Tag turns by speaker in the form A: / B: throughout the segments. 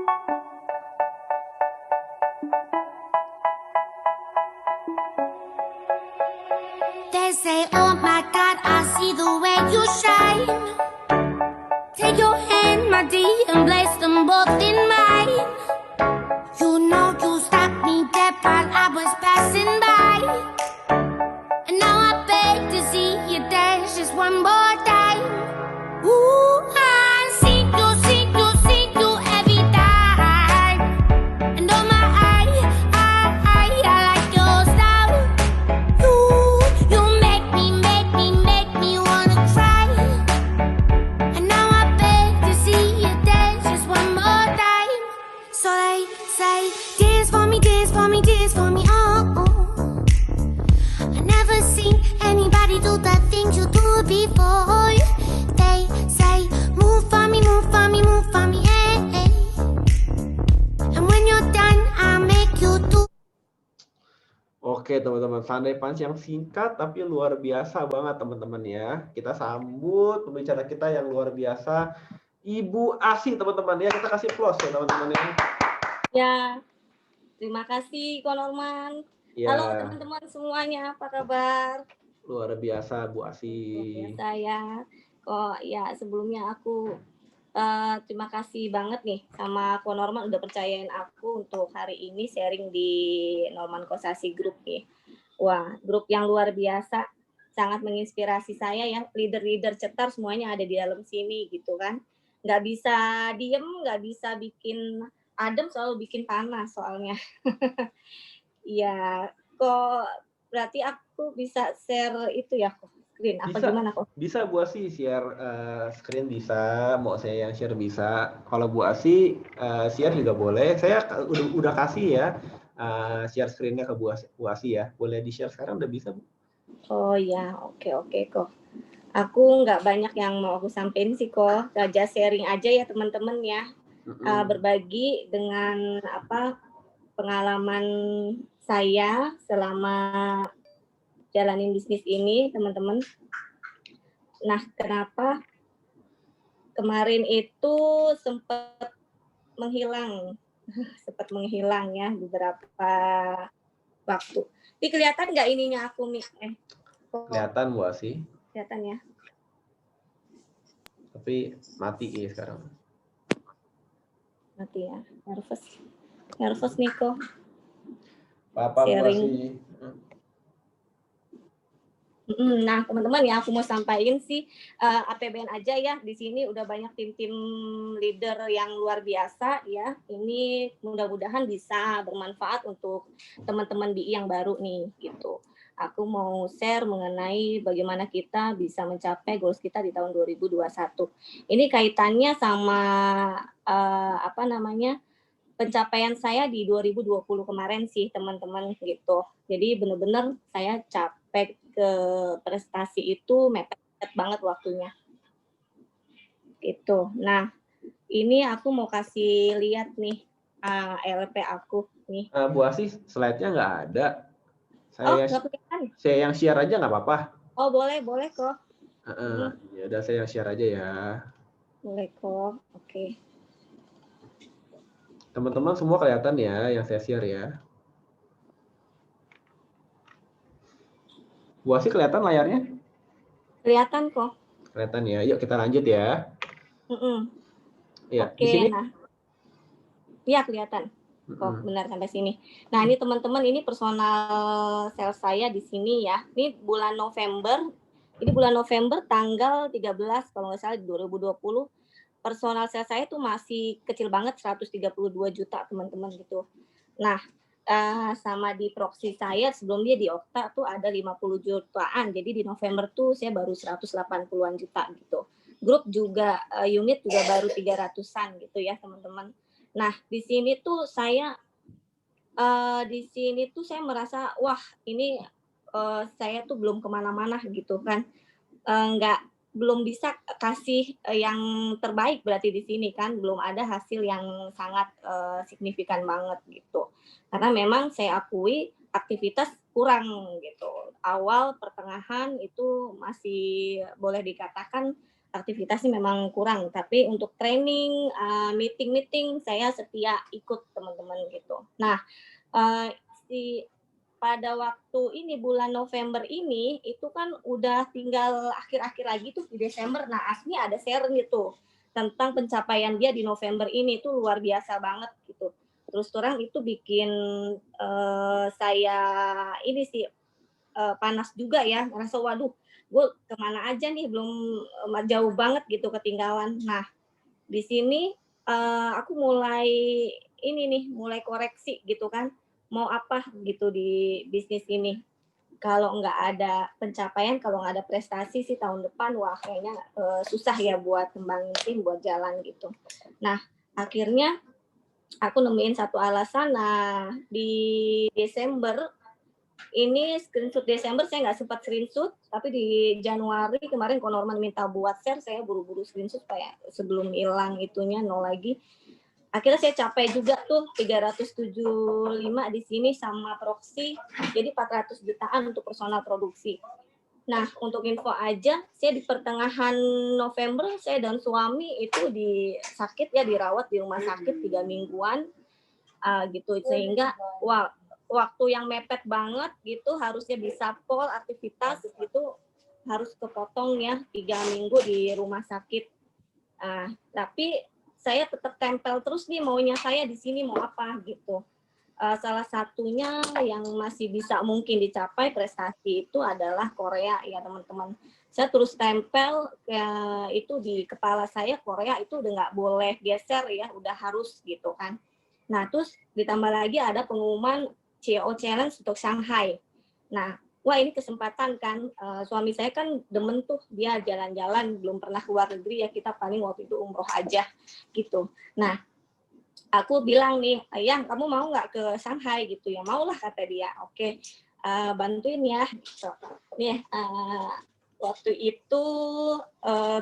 A: They say, oh my God, I see the way you shine. Take your hand, my dear, and place them both in mine. You know you stopped me dead while I was passing by. And now I beg to see you dance just one more time. Ooh, I see you every time. And oh my, I like your style. You make me wanna cry. And now I beg to see you dance just one more time. So they say, dance for me, oh, oh. I never seen anybody do the things you do before. They say, move for me, eh, eh. And when you're done, I'll make you do.
B: Oke teman-teman, Sunday Punch yang singkat tapi luar biasa banget teman-teman ya. Kita sambut pembicara kita yang luar biasa, Ibu Asi teman-teman ya. Kita kasih applause ya teman-teman ya.
C: Ya, terima kasih Ko Norman.
B: Ya.
C: Halo teman-teman semuanya, apa kabar?
B: Luar biasa Bu Asi.
C: Luar biasa ya. Kok ya sebelumnya aku terima kasih banget nih sama Ko Norman udah percayain aku untuk hari ini sharing di Norman Kosasi Group nih. Wah, grup yang luar biasa, sangat menginspirasi saya ya. Leader-leader cetar semuanya ada di dalam sini gitu kan. Nggak bisa diem, nggak bisa bikin adem, selalu bikin panas soalnya. Iya, kok berarti aku bisa share itu ya kok screen apa
B: Bisa,
C: gimana kok?
B: bisa Bu Asi share screen bisa, mau saya yang share bisa. Kalau Bu Asi share juga boleh. Saya udah kasih ya share screen-nya ke Bu Asi ya. Boleh di-share sekarang udah bisa Bu?
C: Oh ya, oke kok. Aku nggak banyak yang mau aku sampein sih kok. Aja sharing aja ya teman-teman ya. Berbagi dengan apa pengalaman saya selama jalanin bisnis ini teman-teman. Nah, kenapa kemarin itu sempat menghilang ya beberapa waktu. Ini kelihatan nggak ininya aku nih?
B: Kelihatan Bu Asi.
C: Kelihatan ya.
B: Tapi mati ya sekarang.
C: Mati ya. Nervous nih kok.
B: Apa Bu Asi?
C: Nah, teman-teman ya, aku mau sampaikan sih APBN aja ya. Di sini udah banyak tim-tim leader yang luar biasa ya. Ini mudah-mudahan bisa bermanfaat untuk teman-teman BI yang baru nih gitu. Aku mau share mengenai bagaimana kita bisa mencapai goals kita di tahun 2021. Ini kaitannya sama pencapaian saya di 2020 kemarin sih teman-teman gitu. Jadi benar-benar saya capek ke prestasi itu mepet banget waktunya. Gitu. Nah, ini aku mau kasih lihat nih LP aku nih.
B: Bu Asi, slide-nya nggak ada. Saya yang share aja nggak apa-apa.
C: Oh, boleh kok.
B: Ya udah saya yang share aja ya.
C: Boleh kok. Oke.
B: Teman-teman semua kelihatan ya yang saya share ya. Bu Asi kelihatan layarnya?
C: Kelihatan kok.
B: Kelihatan ya. Yuk kita lanjut ya. Ya,
C: oke,
B: di sini.
C: Nah. Iya kelihatan. Kok benar sampai sini. Nah, ini teman-teman, ini personal sales saya di sini ya. Ini bulan November. Ini bulan November tanggal 13 kalau nggak salah 2020. Personal sales saya tuh masih kecil banget 132 juta teman-teman gitu. Nah, sama di proxy saya sebelum dia di Okta tuh ada 50 jutaan. Jadi di November tuh saya baru 180-an juta gitu. Grup juga unit juga baru 300-an gitu ya teman-teman. Nah, di sini tuh saya merasa wah ini saya tuh belum kemana-mana gitu kan. Belum bisa kasih yang terbaik berarti di sini kan, belum ada hasil yang sangat signifikan banget gitu. Karena memang saya akui aktivitas kurang gitu. Awal pertengahan itu masih boleh dikatakan aktivitasnya memang kurang, tapi untuk training, meeting-meeting saya setia ikut teman-teman gitu. Nah, eh, pada waktu ini bulan November ini itu kan udah tinggal akhir-akhir lagi tuh di Desember. Nah, Asmi ada share gitu tentang pencapaian dia di November ini itu luar biasa banget gitu. Terus terang itu bikin saya ini sih panas juga ya, ngerasa waduh, gue kemana aja nih belum jauh banget gitu ketinggalan. Nah, di sini aku mulai ini nih, mulai koreksi gitu kan, mau apa gitu di bisnis ini. Kalau nggak ada pencapaian, kalau nggak ada prestasi sih tahun depan, wah kayaknya susah ya buat kembangin tim, buat jalan gitu. Nah, akhirnya aku nemuin satu alasan. Nah, di Desember ini screenshot Desember saya nggak sempat screenshot, tapi di Januari kemarin kalau Norman minta buat share, saya buru-buru screenshot supaya sebelum hilang itunya nol lagi. Akhirnya saya capai juga tuh 375 di sini sama proxy, jadi 400 jutaan untuk personal produksi. Nah, untuk info aja, saya di pertengahan November, saya dan suami itu sakit ya, dirawat di rumah sakit 3 mingguan, gitu. Sehingga, wah, waktu yang mepet banget gitu, harusnya bisa pol aktivitas gitu, harus kepotong ya 3 minggu di rumah sakit. Tapi saya tetap tempel terus nih maunya saya di sini mau apa gitu. Salah satunya yang masih bisa mungkin dicapai prestasi itu adalah Korea ya teman-teman. Saya terus tempel itu di kepala saya, Korea itu udah nggak boleh geser ya, udah harus gitu kan. Nah terus ditambah lagi ada pengumuman CEO Challenge untuk Shanghai. Nah wah ini kesempatan kan, suami saya kan demen tuh dia jalan-jalan, belum pernah keluar negeri ya, kita paling waktu itu umroh aja gitu. Nah aku bilang nih, Yang kamu mau nggak ke Shanghai gitu ya? Maulah kata dia. Oke, bantuin ya. Gitu. Nih waktu itu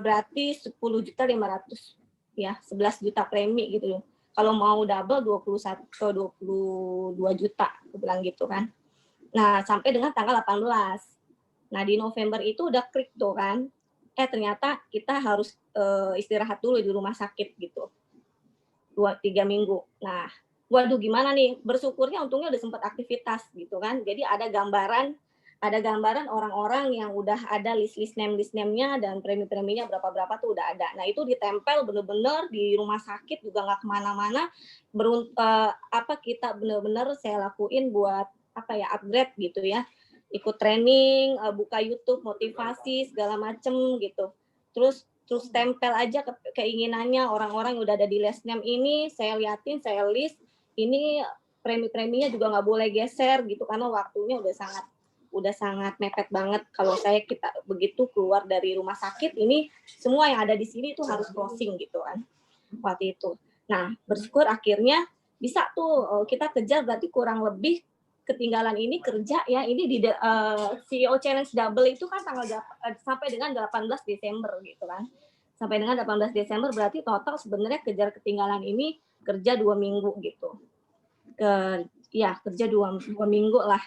C: berarti 10.500.000 ya, 11 juta premi gitu. Kalau mau double 21 ke 22 juta, aku bilang gitu kan. Nah, sampai dengan tanggal 18. Nah, di November itu udah klik tuh kan. Ternyata kita harus istirahat dulu di rumah sakit gitu. 2-3 minggu. Nah, waduh gimana nih? Bersyukurnya untungnya udah sempat aktivitas gitu kan. Jadi ada gambaran orang-orang yang udah ada list name-nya dan premi-preminya berapa-berapa tuh udah ada. Nah, itu ditempel bener-bener di rumah sakit juga nggak kemana-mana. Kita bener-bener saya lakuin buat upgrade gitu ya. Ikut training, buka YouTube, motivasi, segala macem gitu. Terus tempel aja keinginannya orang-orang yang udah ada di list name ini, saya liatin, saya list, ini premi-preminya juga nggak boleh geser gitu, karena waktunya udah sangat mepet banget. Kalau kita begitu keluar dari rumah sakit, ini semua yang ada di sini itu harus closing gitu kan, waktu itu. Nah, bersyukur akhirnya bisa tuh kita kejar, berarti kurang lebih ketinggalan ini kerja ya, ini di CEO Challenge Double itu kan sampai dengan 18 Desember gitu kan. Sampai dengan 18 Desember berarti total sebenarnya kejar ketinggalan ini kerja 2 minggu gitu. Kerja 2 minggu lah.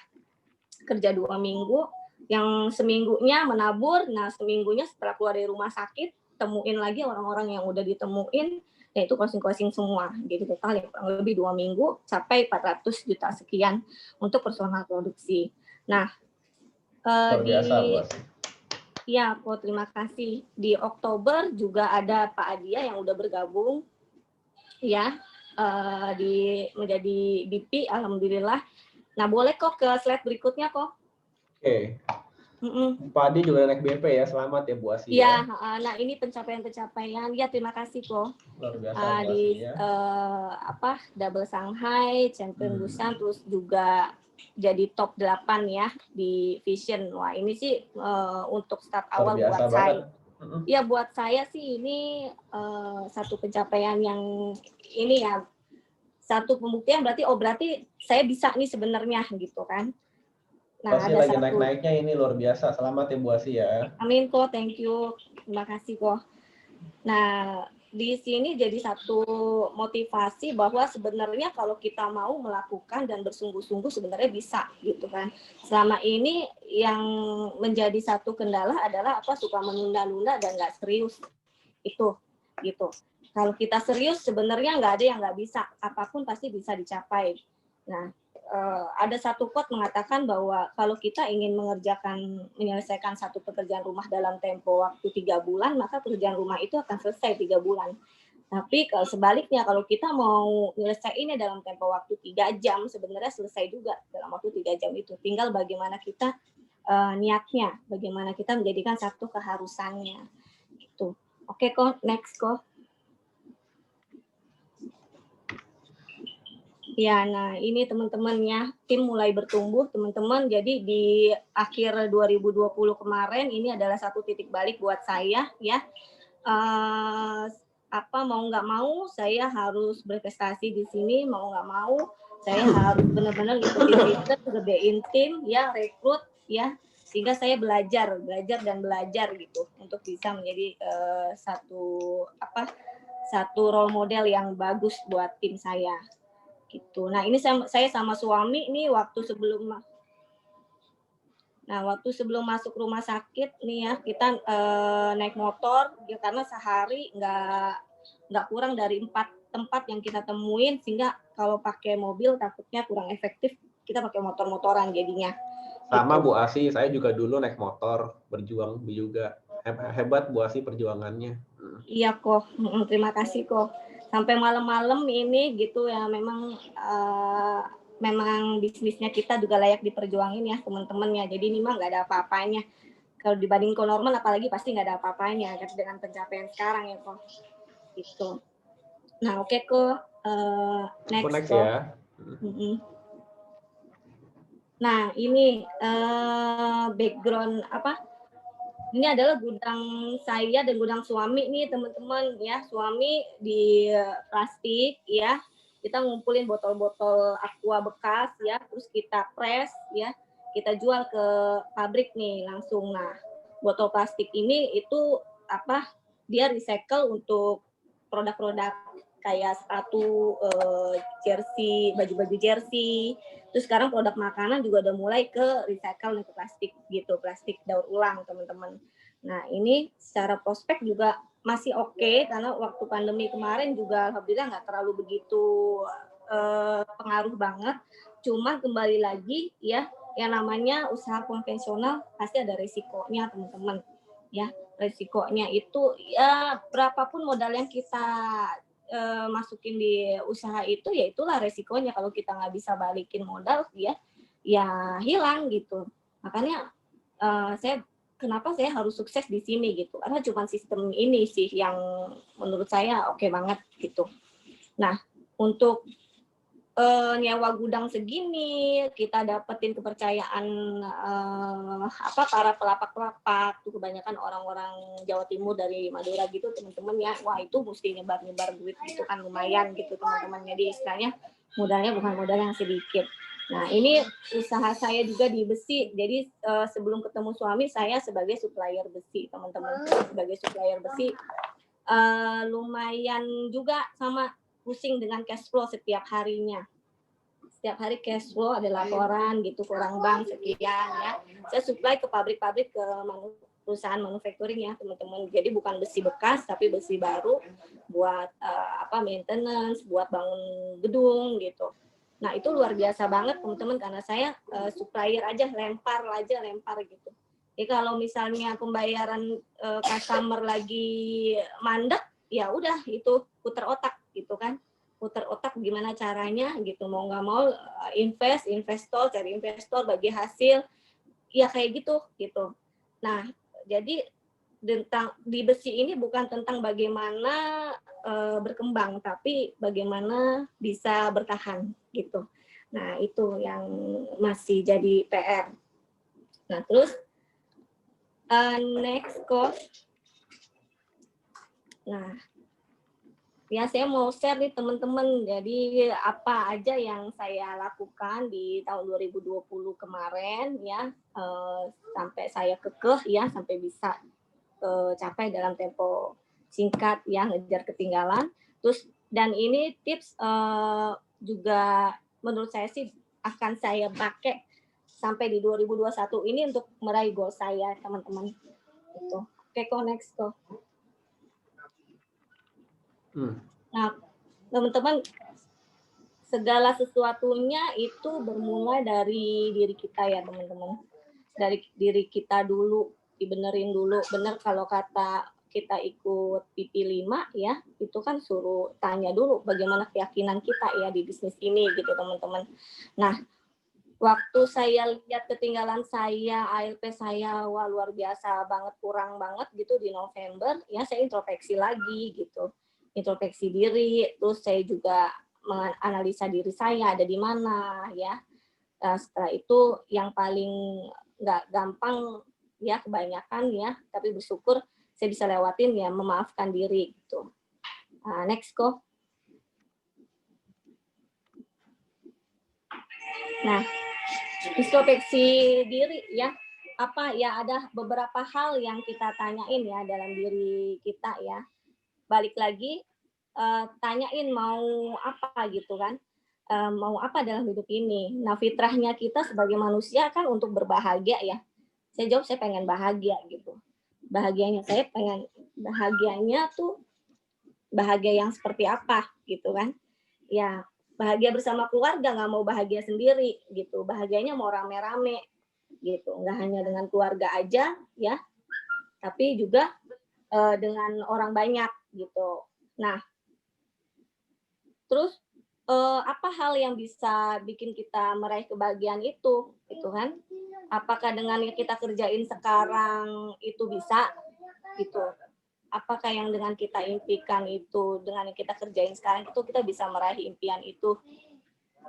C: Kerja 2 minggu, yang seminggunya menabur, nah seminggunya setelah keluar dari rumah sakit, temuin lagi orang-orang yang udah ditemuin, yaitu closing semua. Jadi total ya kurang lebih 2 minggu, capai 400 juta sekian untuk personal produksi. Nah, ya, terima kasih. Di Oktober juga ada Pak Adia yang udah bergabung, ya, menjadi BP, alhamdulillah. Nah, boleh kok ke slide berikutnya kok.
B: Oke. Pak Adi juga naik BP ya, selamat ya Bu Asy.
C: Iya, nah ini pencapaian-pencapaian. Ya terima kasih kok.
B: Luar biasa Bu Asy ya.
C: Double Shanghai, Champion Busan, terus juga jadi top 8 ya di Vision. Wah ini sih untuk start awal buat saya. Ya buat saya sih ini satu pencapaian yang ini ya, satu pembuktian berarti saya bisa nih sebenarnya gitu kan.
B: Nah, pasti lagi naik-naiknya ini luar biasa. Selamat ya Bu Asy ya.
C: Amin kok, thank you. Terima kasih kok. Nah, di sini jadi satu motivasi bahwa sebenarnya kalau kita mau melakukan dan bersungguh-sungguh sebenarnya bisa gitu kan. Selama ini yang menjadi satu kendala adalah suka menunda-nunda dan nggak serius itu gitu. Kalau kita serius sebenarnya nggak ada yang nggak bisa, apapun pasti bisa dicapai. Nah, ada satu quote mengatakan bahwa kalau kita ingin menyelesaikan satu pekerjaan rumah dalam tempo waktu 3 bulan, maka pekerjaan rumah itu akan selesai 3 bulan. Tapi kalau sebaliknya, kalau kita mau menyelesaikannya dalam tempo waktu 3 jam, sebenarnya selesai juga dalam waktu 3 jam itu. Tinggal bagaimana kita niatnya, bagaimana kita menjadikan satu keharusannya. Gitu. Oke, kok, next kok. Ya, nah ini teman-teman ya, tim mulai bertumbuh teman-teman. Jadi di akhir 2020 kemarin ini adalah satu titik balik buat saya ya. Mau nggak mau saya harus berprestasi di sini, mau nggak mau saya harus benar-benar ngikutin sistem, gedein tim ya, rekrut ya, sehingga saya belajar dan belajar gitu untuk bisa menjadi satu role model yang bagus buat tim saya. Gitu. Nah ini saya sama suami ini waktu sebelum masuk rumah sakit nih ya kita naik motor ya, karena sehari nggak kurang dari 4 tempat yang kita temuin, sehingga kalau pakai mobil takutnya kurang efektif, kita pakai motor-motoran jadinya.
B: Sama Bu Asi, saya juga dulu naik motor berjuang juga. Hebat Bu Asi perjuangannya.
C: Iya kok, terima kasih kok. Sampai malam-malam ini gitu ya, memang bisnisnya kita juga layak diperjuangin ya teman-teman ya. Jadi ini mah nggak ada apa-apanya. Kalau dibanding ke normal apalagi pasti nggak ada apa-apanya dengan pencapaian sekarang ya kok. Gitu. Nah oke kok, next kok.
B: Ya.
C: Nah ini background ini adalah gudang saya dan gudang suami nih teman-teman ya. Suami di plastik ya. Kita ngumpulin botol-botol aqua bekas ya, terus kita press ya. Kita jual ke pabrik nih langsung. Nah, botol plastik ini itu dia recycle untuk produk-produk kayak sepatu, jersey, baju-baju jersey. Terus sekarang produk makanan juga udah mulai ke recycle ke plastik gitu, plastik daur ulang teman-teman. Nah ini secara prospek juga masih oke, karena waktu pandemi kemarin juga alhamdulillah nggak terlalu begitu pengaruh banget. Cuma kembali lagi ya, yang namanya usaha konvensional pasti ada resikonya teman-teman. Ya resikonya itu ya berapapun modal yang kita masukin di usaha itu, ya itulah resikonya. Kalau kita nggak bisa balikin modal ya hilang gitu. Makanya kenapa saya harus sukses di sini gitu, karena cuma sistem ini sih yang menurut saya oke banget gitu. Nah untuk nyewa gudang segini, kita dapetin kepercayaan para pelapak-pelapak, tuh kebanyakan orang-orang Jawa Timur dari Madura gitu teman-teman ya, wah itu mesti nyebar-nyebar duit gitu kan, lumayan gitu teman-teman. Jadi istilahnya modalnya bukan modal yang sedikit. Nah ini usaha saya juga di besi, jadi sebelum ketemu suami saya sebagai supplier besi teman-teman, sebagai supplier besi lumayan juga sama pusing dengan cash flow setiap harinya. Setiap hari cash flow ada laporan gitu, kurang bank sekian ya. Saya supply ke pabrik-pabrik, ke perusahaan manufacturing ya teman-teman. Jadi bukan besi bekas tapi besi baru buat maintenance, buat bangun gedung gitu. Nah itu luar biasa banget teman-teman, karena saya supplier aja lempar gitu. Jadi kalau misalnya pembayaran customer lagi mandek, ya udah itu putar otak gitu kan, putar otak gimana caranya gitu, mau nggak mau cari investor, bagi hasil, ya kayak gitu. Nah jadi di besi ini bukan tentang bagaimana berkembang, tapi bagaimana bisa bertahan gitu. Nah itu yang masih jadi PR. Nah terus next kok. Nah, ya saya mau share nih teman-teman. Jadi apa aja yang saya lakukan di tahun 2020 kemarin ya, sampai saya kekeh ya, sampai bisa capai dalam tempo singkat ya, ngejar ketinggalan. Terus dan ini tips juga menurut saya sih akan saya pakai sampai di 2021 ini untuk meraih goal saya, teman-teman. Itu. Oke, next kok. Nah, teman-teman, segala sesuatunya itu bermula dari diri kita ya, teman-teman. Dari diri kita dulu, dibenerin dulu. Bener kalau kata kita ikut PP5 ya, itu kan suruh tanya dulu bagaimana keyakinan kita ya di bisnis ini gitu, teman-teman. Nah, waktu saya lihat ketinggalan saya, ALP saya, wah luar biasa banget, kurang banget gitu di November, ya saya introspeksi lagi gitu. Introspeksi diri, terus saya juga menganalisa diri saya ada di mana ya. Setelah itu yang paling nggak gampang ya kebanyakan ya, tapi bersyukur saya bisa lewatin ya, memaafkan diri gitu. Next kok. Nah, introspeksi diri ya, apa ya, ada beberapa hal yang kita tanyain ya dalam diri kita ya. Balik lagi, tanyain mau apa gitu kan, mau apa dalam hidup ini. Nah, fitrahnya kita sebagai manusia kan untuk berbahagia ya. Saya jawab saya pengen bahagia gitu. Bahagianya saya pengen, bahagianya tuh bahagia yang seperti apa gitu kan. Ya, bahagia bersama keluarga, nggak mau bahagia sendiri gitu. Bahagianya mau rame-rame gitu, nggak hanya dengan keluarga aja ya, tapi juga dengan orang banyak gitu. Nah, terus apa hal yang bisa bikin kita meraih kebahagiaan itu gitu kan? Apakah dengan yang kita kerjain sekarang itu bisa gitu? Apakah yang dengan kita impikan itu, dengan yang kita kerjain sekarang itu kita bisa meraih impian itu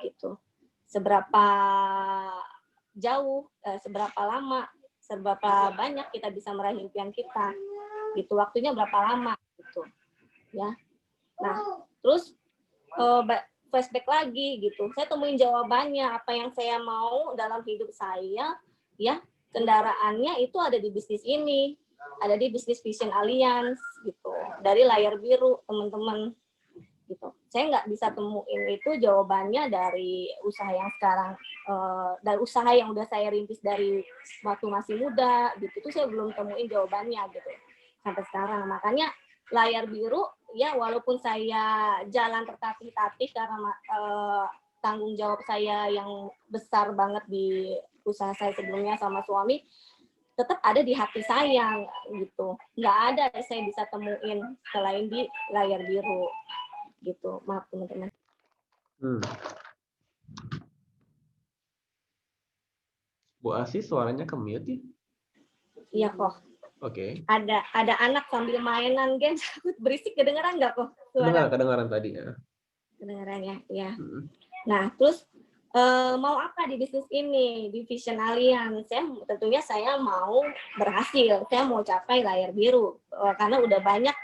C: gitu? Seberapa jauh, seberapa lama, seberapa banyak kita bisa meraih impian kita gitu, waktunya berapa lama gitu ya. Nah, terus flashback lagi gitu, saya temuin jawabannya apa yang saya mau dalam hidup saya ya, kendaraannya itu ada di bisnis ini, ada di bisnis Vision Alliance gitu, dari layar biru teman-teman gitu. Saya nggak bisa temuin itu jawabannya dari usaha yang sekarang, dari usaha yang udah saya rintis dari waktu masih muda gitu, tuh saya belum temuin jawabannya gitu sampai sekarang. Makanya layar biru ya, walaupun saya jalan tertatih-tatih karena tanggung jawab saya yang besar banget di usaha saya sebelumnya sama suami, tetap ada di hati saya gitu. Nggak ada saya bisa temuin selain di layar biru gitu. Maaf teman-teman.
B: Bu Asi suaranya ke-mute ya?
C: Iya kok.
B: Oke.
C: Ada anak sambil mainan game, berisik, kedengeran nggak kok?
B: Kedengaran tadi ya.
C: Kedengeran ya. Nah, terus mau apa di bisnis ini, di Vision Alliance? Tentunya saya mau berhasil, saya mau capai layar biru karena udah banyak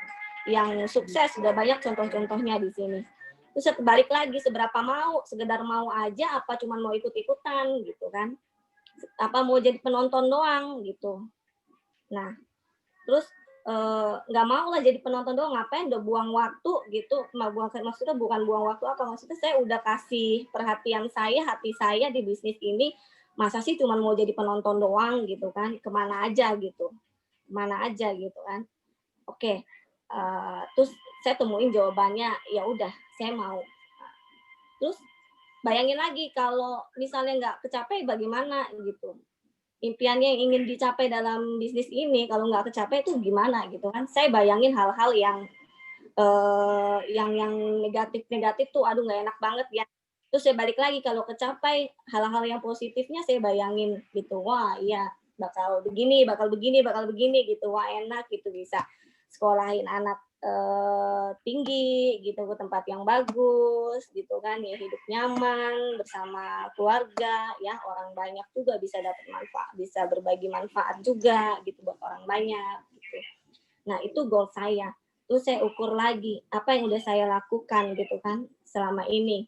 C: yang sukses, udah banyak contoh-contohnya di sini. Terus balik lagi, seberapa mau, sekedar mau aja apa cuma mau ikut-ikutan gitu kan? Apa mau jadi penonton doang gitu. Nah, terus nggak mau lah jadi penonton doang, ngapain, udah buang waktu gitu. Maksudnya bukan buang waktu apa, maksudnya saya udah kasih perhatian saya, hati saya di bisnis ini, masa sih cuma mau jadi penonton doang gitu kan, kemana aja gitu kan. Oke. Terus saya temuin jawabannya, ya udah saya mau. Terus bayangin lagi kalau misalnya nggak kecapai bagaimana gitu. Impiannya yang ingin dicapai dalam bisnis ini kalau nggak kecapai itu gimana gitu kan. Saya bayangin hal-hal yang negatif tuh, aduh nggak enak banget ya. Terus saya balik lagi kalau kecapai hal-hal yang positifnya, saya bayangin gitu, wah iya bakal begini gitu, wah enak gitu, bisa sekolahin anak tinggi gitu, ke tempat yang bagus gitu kan ya, hidup nyaman bersama keluarga ya, orang banyak juga bisa dapat manfaat, bisa berbagi manfaat juga gitu buat orang banyak gitu. Nah, itu goal saya. Terus saya ukur lagi apa yang udah saya lakukan gitu kan selama ini.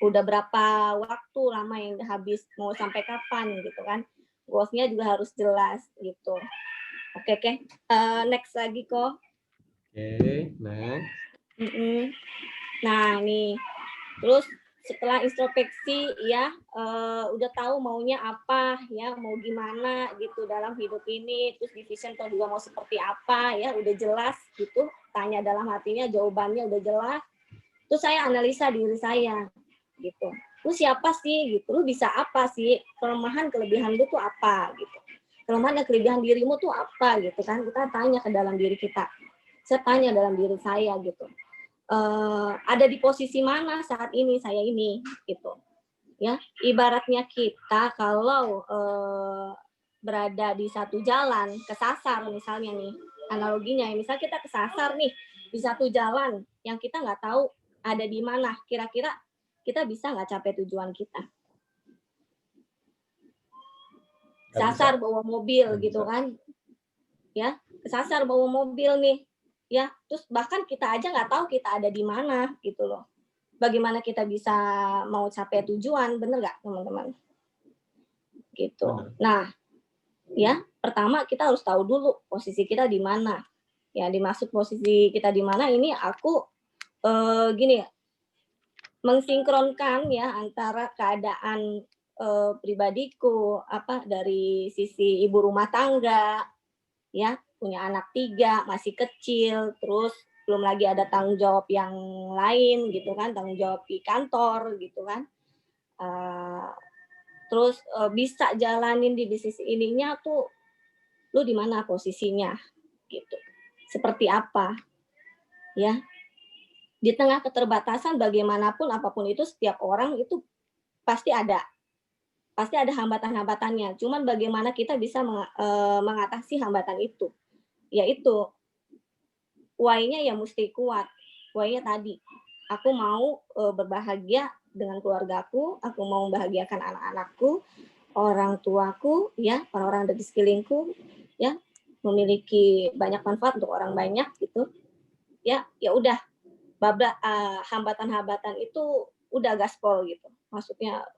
C: Udah berapa waktu lama yang habis, mau sampai kapan gitu kan. Goals-nya juga harus jelas gitu. Oke. Next lagi kok.
B: Oke, next.
C: Nah, nih. Terus setelah introspeksi ya, udah tahu maunya apa ya, mau gimana gitu dalam hidup ini, terus di vision tuh juga mau seperti apa ya, udah jelas gitu, tanya dalam hatinya, jawabannya udah jelas. Terus saya analisa diri saya gitu. Lu siapa sih gitu, lu bisa apa sih, kelemahan kelebihan lu tuh apa gitu. Kelemahan dan kelebihan dirimu tuh apa gitu kan, kita tanya ke dalam diri kita. Saya tanya dalam diri saya gitu. Ada di posisi mana saat ini saya ini gitu ya, ibaratnya kita kalau berada di satu jalan kesasar misalnya nih, analoginya misal kita kesasar nih di satu jalan yang kita nggak tahu ada di mana, kira-kira kita bisa nggak capai tujuan kita. Kesasar bawa mobil gitu kan ya, kesasar bawa mobil nih ya, terus bahkan kita aja nggak tahu kita ada di mana gitu loh. Bagaimana kita bisa mau capai tujuan, bener nggak teman-teman? Gitu.
B: Bener.
C: Nah, ya pertama kita harus tahu dulu posisi kita di mana. Ya, dimaksud posisi kita di mana ini aku gini ya, mensinkronkan ya antara keadaan pribadiku apa dari sisi ibu rumah tangga ya, punya anak 3, masih kecil, terus belum lagi ada tanggung jawab yang lain gitu kan, tanggung jawab di kantor gitu kan. Terus bisa jalanin di bisnis ininya tuh lu di mana posisinya gitu. Seperti apa ya. Di tengah keterbatasan bagaimanapun apapun itu setiap orang itu pasti ada hambatan-hambatannya. Cuman bagaimana kita bisa mengatasi hambatan itu. Yaitu why-nya ya mesti kuat. Why-nya tadi, aku mau berbahagia dengan keluargaku, aku mau membahagiakan anak-anakku, orang tuaku, ya, orang-orang dari sekelilingku, ya, memiliki banyak manfaat untuk orang banyak gitu. Ya, ya udah, hambatan-hambatan itu udah gaspol gitu. Maksudnya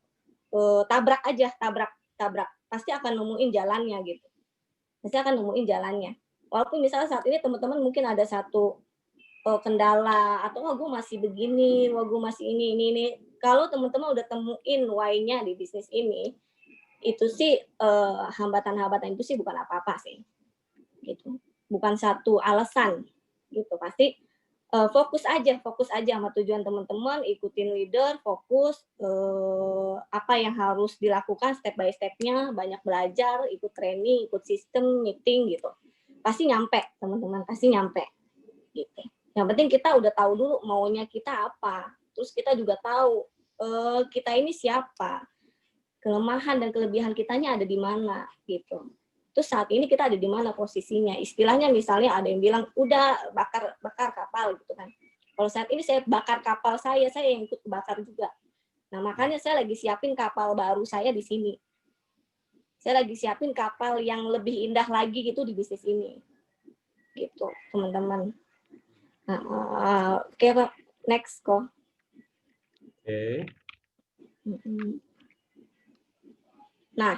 C: tabrak aja, tabrak. Pasti akan nemuin jalannya gitu. Pasti akan nemuin jalannya. Walaupun misalnya saat ini teman-teman mungkin ada satu kendala atau gue masih begini, gue masih ini. Kalau teman-teman udah temuin why-nya di bisnis ini, itu sih hambatan-hambatan itu sih bukan apa-apa sih, gitu. Bukan satu alasan, gitu. Pasti fokus aja sama tujuan teman-teman, ikutin leader, fokus apa yang harus dilakukan step by step-nya, banyak belajar, ikut training, ikut sistem, meeting gitu. Pasti nyampe, teman-teman, pasti nyampe, gitu. Yang penting kita udah tahu dulu maunya kita apa. Terus kita juga tahu kita ini siapa. Kelemahan dan kelebihan kitanya ada di mana gitu. Terus saat ini kita ada di mana posisinya. Istilahnya misalnya ada yang bilang udah bakar kapal gitu kan. Kalau saat ini saya bakar kapal saya yang ikut bakar juga. Nah, makanya saya lagi siapin kapal baru saya di sini. Saya lagi siapin kapal yang lebih indah lagi gitu di bisnis ini. Gitu, teman-teman. Oke, Pak. Next, kok.
B: Oke.
C: Nah,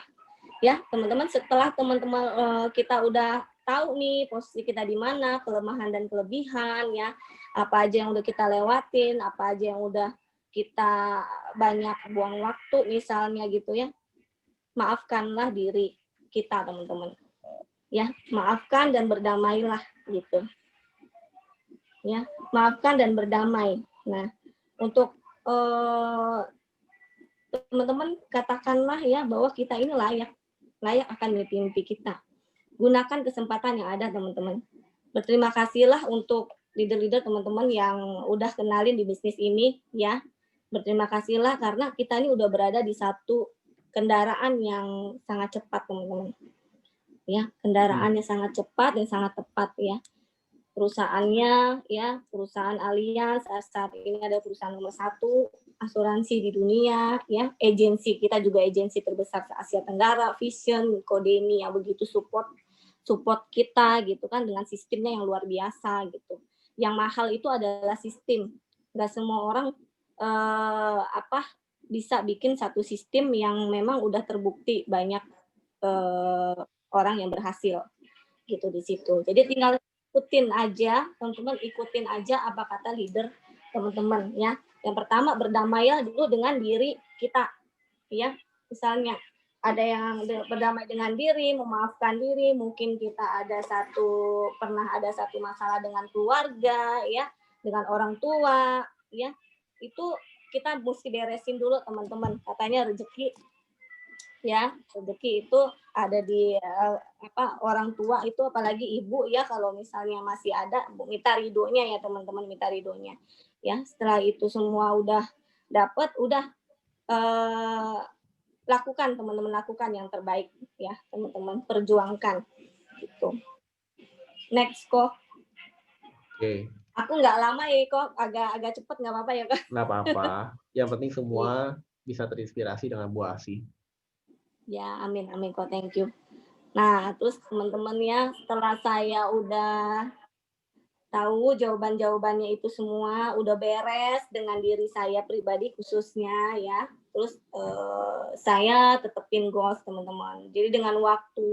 C: ya, teman-teman, setelah teman-teman kita udah tahu nih posisi kita di mana, kelemahan dan kelebihan, ya, apa aja yang udah kita lewatin, apa aja yang udah kita banyak buang waktu, misalnya gitu ya, maafkanlah diri kita, teman-teman. Ya, maafkan dan berdamailah, gitu. Ya, maafkan dan berdamai. Nah, untuk teman-teman katakanlah ya bahwa kita ini layak akan mimpi kita. Gunakan kesempatan yang ada, teman-teman. Berterima kasihlah untuk leader-leader teman-teman yang udah kenalin di bisnis ini ya. Berterima kasihlah karena kita ini udah berada di satu kendaraan yang sangat cepat, teman-teman. Ya, kendaraannya sangat cepat dan sangat tepat ya. Perusahaannya ya, perusahaan Allianz saat ini ada perusahaan nomor 1 asuransi di dunia ya, agensi kita juga agensi terbesar se Asia Tenggara, Vision, Codeni yang begitu support kita gitu kan dengan sistemnya yang luar biasa gitu. Yang mahal itu adalah sistem. Nggak semua orang bisa bikin satu sistem yang memang udah terbukti banyak orang yang berhasil gitu di situ. Jadi tinggal ikutin aja, teman-teman ikutin aja apa kata leader teman-teman ya. Yang pertama, berdamailah dulu dengan diri kita ya. Misalnya ada yang berdamai dengan diri, memaafkan diri, mungkin kita pernah ada satu masalah dengan keluarga ya, dengan orang tua ya. Itu kita mesti beresin dulu teman-teman. Katanya rezeki ya, rezeki itu ada di orang tua itu, apalagi ibu ya, kalau misalnya masih ada, minta ridhonya ya teman-teman, minta ridhonya ya. Setelah itu semua udah dapat, udah lakukan teman-teman, lakukan yang terbaik ya teman-teman, perjuangkan gitu. Next kok.
B: Oke.
C: Aku nggak lama ya kok, agak cepet, nggak apa-apa ya kok.
B: Nggak apa-apa. Yang penting semua bisa terinspirasi dengan Bu Asi.
C: Ya, amin kok, thank you. Nah, terus teman-teman ya, setelah saya udah tahu jawaban-jawabannya itu semua, udah beres dengan diri saya pribadi khususnya ya. Terus saya tetepin goals teman-teman. Jadi dengan waktu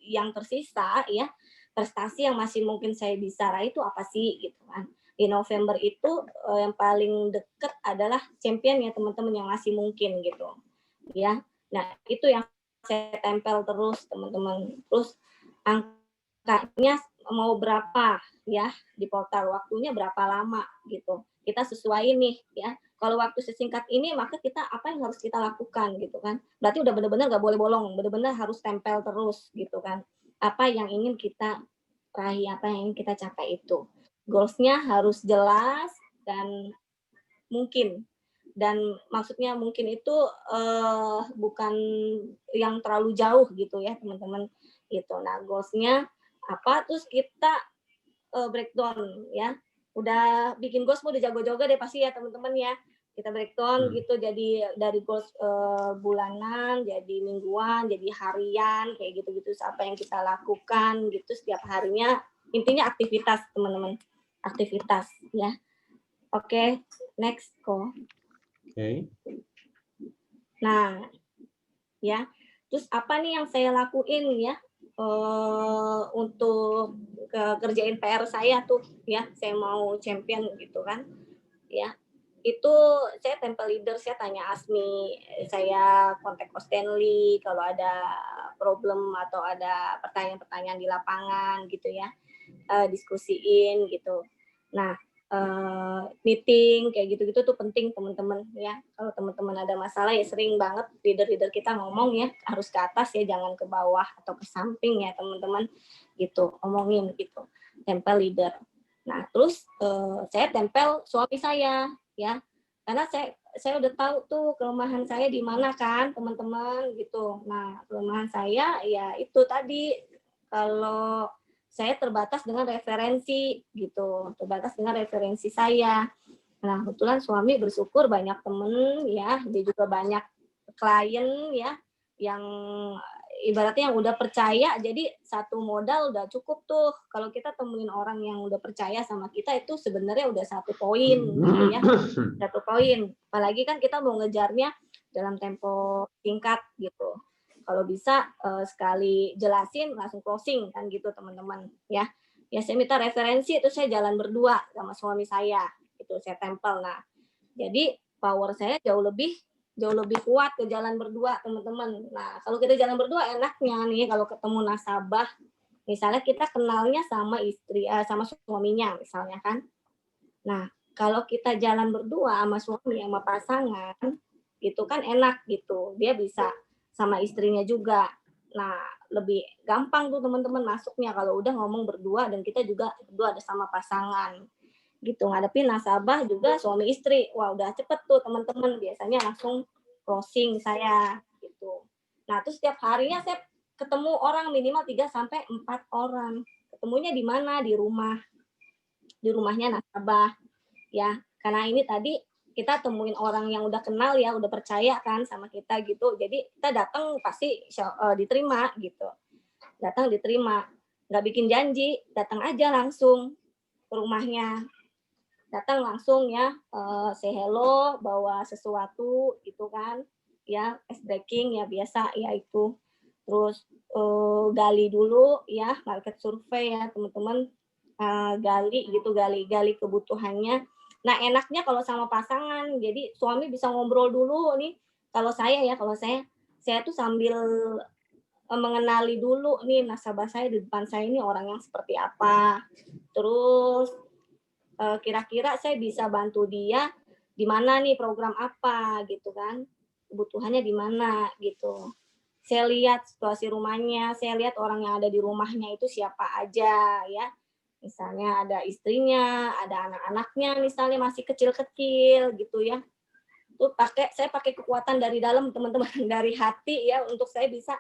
C: yang tersisa ya, prestasi yang masih mungkin saya bisa raih itu apa sih gitu kan. Di November itu yang paling deket adalah champion ya teman-teman, yang masih mungkin gitu. Ya. Nah, itu yang saya tempel terus teman-teman. Terus angkanya mau berapa ya di portal, waktunya berapa lama gitu, kita sesuai nih ya. Kalau waktu sesingkat ini, maka kita apa yang harus kita lakukan gitu kan, berarti udah benar-benar nggak boleh bolong, benar-benar harus tempel terus gitu kan, apa yang ingin kita raih, apa yang ingin kita capai, itu goalsnya harus jelas dan mungkin, dan maksudnya mungkin itu bukan yang terlalu jauh gitu ya teman-teman gitu. Nah, goalsnya apa, terus kita breakdown ya. Udah bikin goals udah jago-jago deh pasti ya teman-teman ya. Kita breakdown gitu, jadi dari goals bulanan, jadi mingguan, jadi harian, kayak gitu-gitu, apa yang kita lakukan gitu setiap harinya. Intinya aktivitas teman-teman, aktivitas ya. Oke, next kok.
B: Oke.
C: Nah, ya. Terus apa nih yang saya lakuin ya untuk kerjain PR saya tuh ya, saya mau champion gitu kan ya. Itu saya tempel leader, saya tanya Asmi, saya kontak Coach Stanley kalau ada problem atau ada pertanyaan-pertanyaan di lapangan gitu ya, diskusiin gitu. Nah, meeting kayak gitu-gitu tuh penting teman-teman ya. Kalau teman-teman ada masalah ya, sering banget leader-leader kita ngomong ya, harus ke atas ya, jangan ke bawah atau ke samping ya teman-teman gitu, omongin gitu, tempel leader. Nah, terus saya tempel suami saya ya, karena saya udah tahu tuh kelemahan saya di mana kan teman-teman gitu. Nah, kelemahan saya ya itu tadi, kalau saya terbatas dengan referensi gitu, terbatas dengan referensi saya. Nah, kebetulan suami bersyukur banyak temen ya, dia juga banyak klien ya, yang ibaratnya yang udah percaya, jadi satu modal udah cukup tuh. Kalau kita temuin orang yang udah percaya sama kita, itu sebenarnya udah satu poin gitu ya, satu poin. Apalagi kan kita mau ngejarnya dalam tempo singkat gitu. Kalau bisa sekali jelasin langsung closing kan gitu teman-teman ya. Ya saya minta referensi, itu saya jalan berdua sama suami saya, itu saya tempel. Nah, jadi power saya jauh lebih kuat ke jalan berdua teman-teman. Nah, kalau kita jalan berdua enaknya nih, kalau ketemu nasabah, misalnya kita kenalnya sama istri, sama suaminya misalnya kan. Nah, kalau kita jalan berdua sama suami, sama pasangan, itu kan enak gitu. Dia bisa sama istrinya juga. Nah, lebih gampang tuh teman-teman masuknya kalau udah ngomong berdua, dan kita juga berdua ada sama pasangan. Gitu, ngadepin nasabah juga suami istri. Wah, udah cepet tuh teman-teman. Biasanya langsung closing saya gitu. Nah, terus setiap harinya saya ketemu orang minimal 3-4 orang. Ketemunya di mana? Di rumah. Di rumahnya nasabah. Ya, karena ini tadi kita temuin orang yang udah kenal ya, udah percaya kan sama kita gitu. Jadi kita datang pasti diterima gitu. Datang diterima. Nggak bikin janji, datang aja langsung ke rumahnya. Datang langsung ya, say hello, bawa sesuatu gitu kan. Ya, ice breaking ya biasa ya itu. Terus gali dulu ya, market survey ya teman-teman. gali gitu, gali kebutuhannya. Nah, enaknya kalau sama pasangan, jadi suami bisa ngobrol dulu nih. Kalau saya tuh sambil mengenali dulu nih nasabah saya di depan saya ini orang yang seperti apa. Terus kira-kira saya bisa bantu dia di mana nih, program apa gitu kan. Kebutuhannya di mana gitu. Saya lihat situasi rumahnya, saya lihat orang yang ada di rumahnya itu siapa aja ya. Misalnya ada istrinya, ada anak-anaknya misalnya masih kecil-kecil gitu ya. Tuh saya pakai kekuatan dari dalam teman-teman, dari hati ya, untuk saya bisa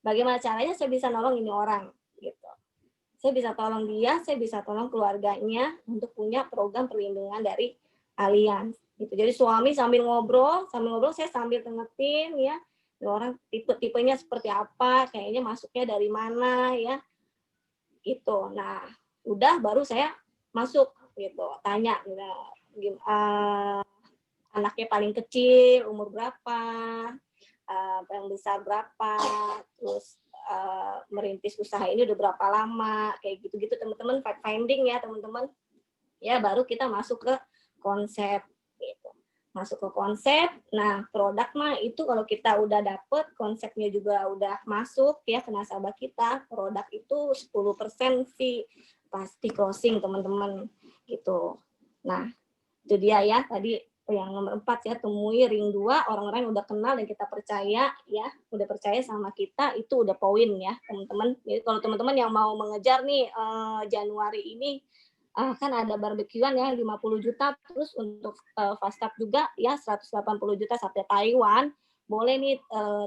C: bagaimana caranya saya bisa nolong ini orang gitu. Saya bisa tolong dia, saya bisa tolong keluarganya untuk punya program perlindungan dari Allianz gitu. Jadi suami sambil ngobrol saya sambil tengetin ya. Orang tipe-tipenya seperti apa, kayaknya masuknya dari mana ya. Gitu. Nah, udah baru saya masuk gitu. Tanya anaknya paling kecil umur berapa, yang besar berapa, terus merintis usaha ini udah berapa lama, kayak gitu-gitu teman-teman, fact finding ya teman-teman. Ya baru kita masuk ke konsep gitu. Masuk ke konsep. Nah, produk mah itu kalau kita udah dapet, konsepnya juga udah masuk ya ke nasabah kita, produk itu 10% sih pasti closing teman-teman gitu. Nah, itu dia ya tadi yang nomor 4 ya, temui ring 2 orang-orang yang udah kenal dan kita percaya ya, udah percaya sama kita, itu udah poin ya teman-teman. Jadi kalau teman-teman yang mau mengejar nih Januari ini kan ada barbekyuan ya 50 juta, terus untuk fast tap juga ya 180 juta sampai Taiwan. Boleh nih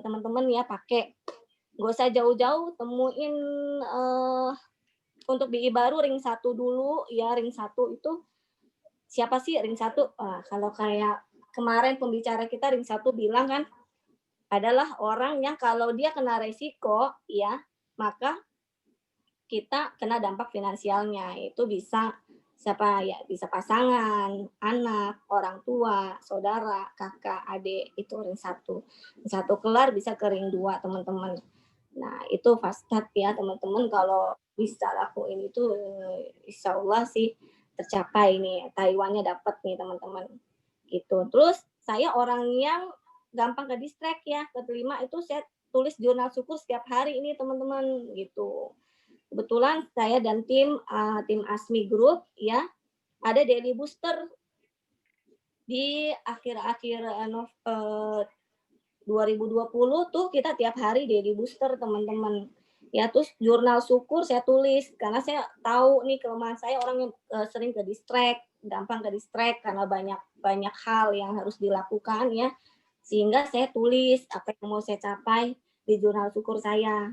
C: teman-teman ya pakai. Gak usah jauh-jauh, temuin untuk BI baru ring 1 dulu ya, ring 1 itu siapa sih ring 1? Kalau kayak kemarin pembicara kita ring 1 bilang kan adalah orang yang kalau dia kena resiko ya, maka kita kena dampak finansialnya. Itu bisa siapa ya, bisa pasangan, anak, orang tua, saudara, kakak, adik, itu ring 1. Ring 1 kelar bisa ke ring 2 teman-teman. Nah, itu fast start ya teman-teman, kalau bisa lakuin itu insya Allah sih tercapai nih, Taiwannya dapat nih teman-teman. Gitu. Terus saya orang yang gampang ke distract ya. Kelima itu saya tulis jurnal syukur setiap hari ini teman-teman gitu. Kebetulan saya dan tim Asmi Group ya ada daily booster di akhir-akhir 2020 tuh kita tiap hari daily booster teman-teman. Ya terus jurnal syukur saya tulis karena saya tahu nih kelemahan saya orang yang sering ke distract, gampang ke distract karena banyak hal yang harus dilakukan ya. Sehingga saya tulis apa yang mau saya capai di jurnal syukur saya.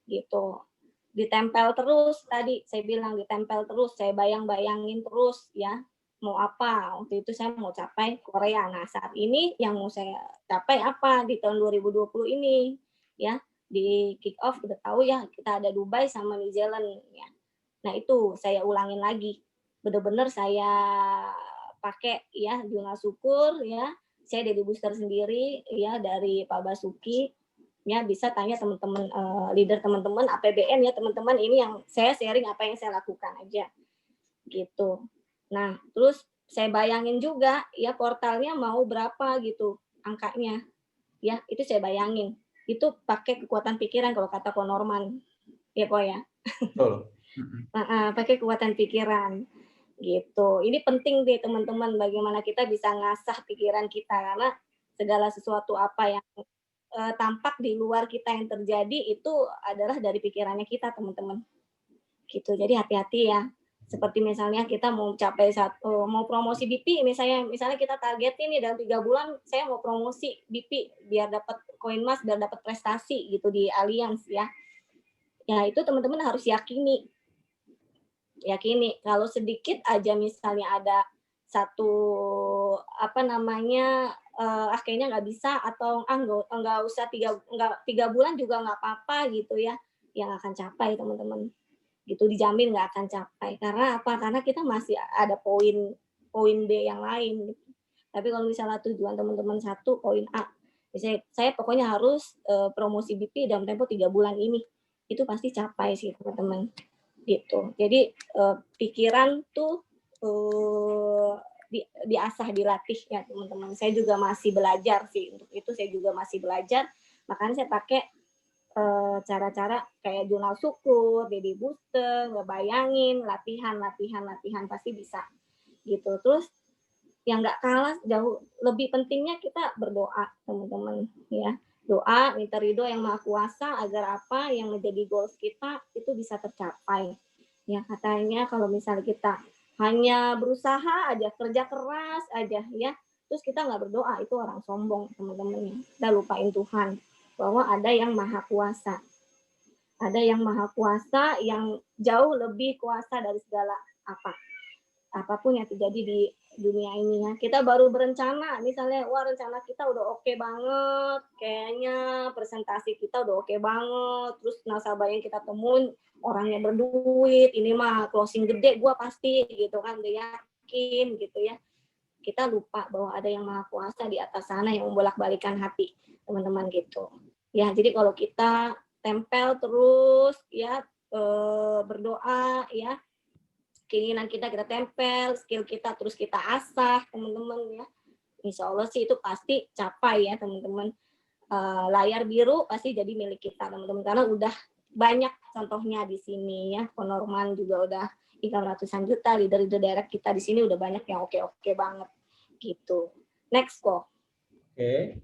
C: Gitu. Ditempel terus tadi saya bilang, ditempel terus, saya bayang-bayangin terus ya. Mau apa? Waktu itu saya mau capai Korea. Nah, saat ini yang mau saya capai apa di tahun 2020 ini? Ya, di kick off udah tahu ya, kita ada Dubai sama New Zealand ya. Nah, itu saya ulangin lagi. Benar-benar saya pakai ya jurnal syukur ya. Saya dari booster sendiri ya dari Pak Basuki. Ya, bisa tanya teman-teman leader teman-teman APBN ya teman-teman, ini yang saya sharing apa yang saya lakukan aja. Gitu. Nah, terus saya bayangin juga ya portalnya mau berapa gitu angkanya. Ya, itu saya bayangin. Itu pakai kekuatan pikiran kalau kata Ko Norman. Ya, Po ya.
B: Betul.
C: Pakai kekuatan pikiran. Gitu. Ini penting deh teman-teman bagaimana kita bisa ngasah pikiran kita karena segala sesuatu apa yang tampak di luar kita yang terjadi itu adalah dari pikirannya kita teman-teman. Gitu. Jadi hati-hati ya. Seperti misalnya kita mau capai mau promosi BP misalnya kita targetin nih dalam 3 bulan saya mau promosi BP biar dapat koin emas, biar dapat prestasi gitu di Allianz ya. Ya itu teman-teman harus yakini kalau sedikit aja misalnya ada satu kayaknya nggak bisa atau nggak usah 3 bulan juga nggak apa-apa gitu ya, yang akan capai teman-teman gitu, dijamin nggak akan capai karena apa, karena kita masih ada poin B yang lain gitu. Tapi kalau misalnya tujuan teman-teman satu poin A, misalnya saya pokoknya harus promosi BP dalam tempo 3 bulan ini, itu pasti capai sih teman-teman gitu. Jadi pikiran tuh diasah, dilatih ya teman-teman. Saya juga masih belajar sih, untuk itu saya juga masih belajar. Makanya saya pakai cara-cara kayak jurnal syukur, baby booster, ngebayangin, latihan pasti bisa gitu. Terus yang nggak kalah jauh lebih pentingnya kita berdoa teman-teman ya. Doa minta ridho yang maha kuasa agar apa yang menjadi goals kita itu bisa tercapai. Ya katanya kalau misalnya kita hanya berusaha aja, kerja keras aja ya, terus kita nggak berdoa, itu orang sombong teman-teman ya. Kita lupain Tuhan bahwa ada yang maha kuasa. Ada yang maha kuasa yang jauh lebih kuasa dari segala apapun yang terjadi di dunia ini ya. Kita baru berencana, misalnya wah rencana kita udah oke banget, kayaknya presentasi kita udah oke banget, terus nasabah yang kita temuin orangnya berduit, ini mah closing gede gua pasti gitu kan, udah yakin gitu ya. Kita lupa bahwa ada yang maha kuasa di atas sana yang membolak-balikan hati teman-teman gitu. Ya, jadi kalau kita tempel terus ya berdoa ya, keinginan kita tempel, skill kita terus kita asah teman-teman ya. Insya Allah sih itu pasti capai ya teman-teman. Layar biru pasti jadi milik kita teman-teman, karena udah banyak contohnya di sini ya. Konorman juga udah income ratusan juta, leader-leader direct kita di sini udah banyak yang oke banget gitu. Next kok.
B: Oke.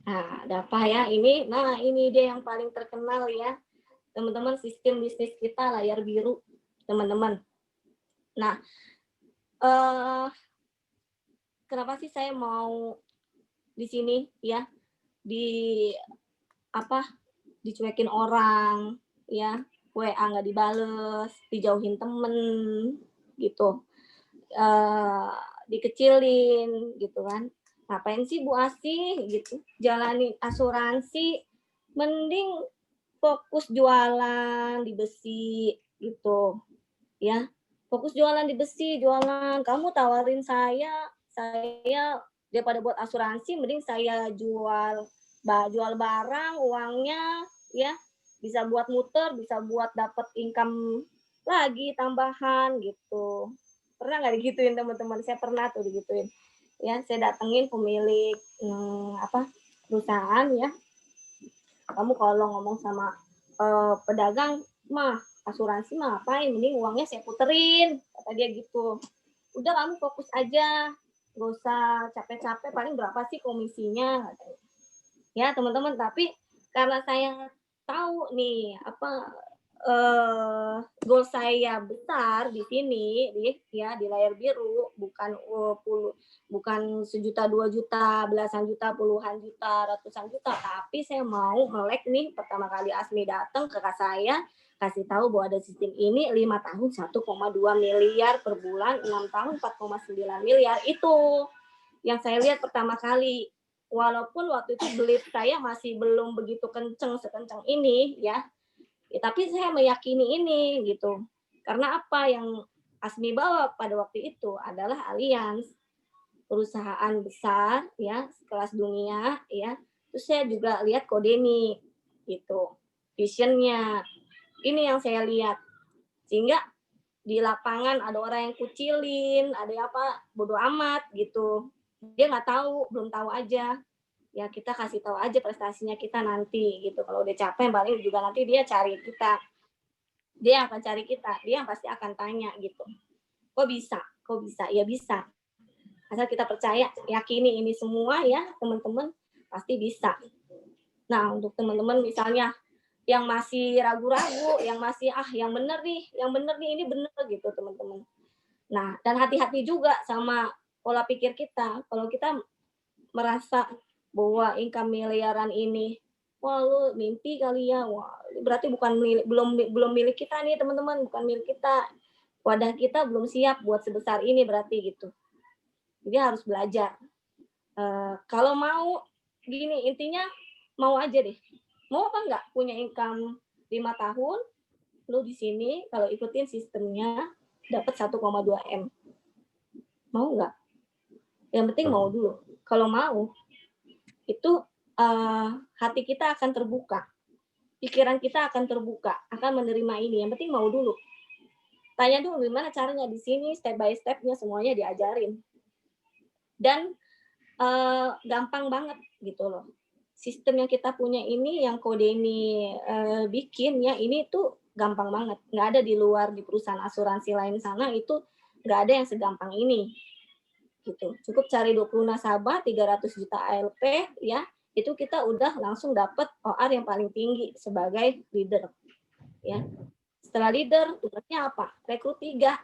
C: Nah, ada apa ya ini? Nah, ini dia yang paling terkenal ya. Teman-teman, sistem bisnis kita layar biru, teman-teman. Nah, kenapa sih saya mau di sini ya, dicuekin orang ya, WA nggak dibales, dijauhin temen gitu, dikecilin gitu kan. Ngapain sih Bu Asih gitu, jalanin asuransi, mending fokus jualan di besi gitu ya. Fokus jualan di besi, jualan. Kamu tawarin saya daripada buat asuransi, mending saya jual barang, uangnya ya bisa buat muter, bisa buat dapat income lagi tambahan gitu. Pernah nggak digituin teman-teman? Saya pernah tuh digituin. Ya, saya datengin pemilik perusahaan ya. Kamu kalau ngomong sama pedagang mah asuransi mah ngapain, mending uangnya saya puterin, kata dia gitu. Udah kamu fokus aja, gak usah capek-capek, paling berapa sih komisinya ya teman-teman. Tapi karena saya tahu nih goal saya besar di sini di layar biru, bukan sejuta, 2 juta, belasan juta, puluhan juta, ratusan juta, tapi saya mau melek nih. Pertama kali Asmi datang ke saya, kasih tahu bahwa ada sistem ini 5 tahun 1,2 miliar per bulan, 6 tahun 4,9 miliar. Itu yang saya lihat pertama kali. Walaupun waktu itu belief saya masih belum begitu sekencang ini ya, tapi saya meyakini ini gitu. Karena apa yang Asmi bawa pada waktu itu adalah Allianz, perusahaan besar ya, kelas dunia ya. Terus saya juga lihat Kodeni gitu, visionnya. Ini yang saya lihat. Sehingga di lapangan ada orang yang kucilin, ada apa bodo amat gitu. Dia nggak tahu, belum tahu aja. Ya kita kasih tahu aja prestasinya kita nanti gitu. Kalau udah capek paling juga nanti dia cari kita. Dia akan cari kita, dia pasti akan tanya gitu. Kok bisa? Ya bisa. Asal kita percaya, yakini ini semua ya teman-teman, pasti bisa. Nah, untuk teman-teman misalnya yang masih ragu-ragu, yang masih yang bener nih ini bener gitu teman-teman. Nah, dan hati-hati juga sama pola pikir kita. Kalau kita merasa bahwa income miliaran ini, wah lu mimpi kali ya, wah berarti belum milik kita nih teman-teman, bukan milik kita. Wadah kita belum siap buat sebesar ini berarti gitu. Jadi harus belajar. Kalau mau gini, intinya mau aja deh. Mau apa enggak punya income 5 tahun, lu di sini kalau ikutin sistemnya dapat 1,2 M. Mau enggak? Yang penting mau dulu. Kalau mau, itu hati kita akan terbuka. pikiran kita akan terbuka, akan menerima ini. Yang penting mau dulu. Tanya dulu gimana caranya di sini, step by step-nya semuanya diajarin. Dan gampang banget gitu loh. Sistem yang kita punya ini, yang kode ini bikin ya, ini tuh gampang banget. Nggak ada di luar di perusahaan asuransi lain sana itu nggak ada yang segampang ini. Gitu. Cukup cari 20 nasabah, 300 juta ALP ya, itu kita udah langsung dapat OR yang paling tinggi sebagai leader. Ya. Setelah leader, tugasnya apa? Rekrut 3.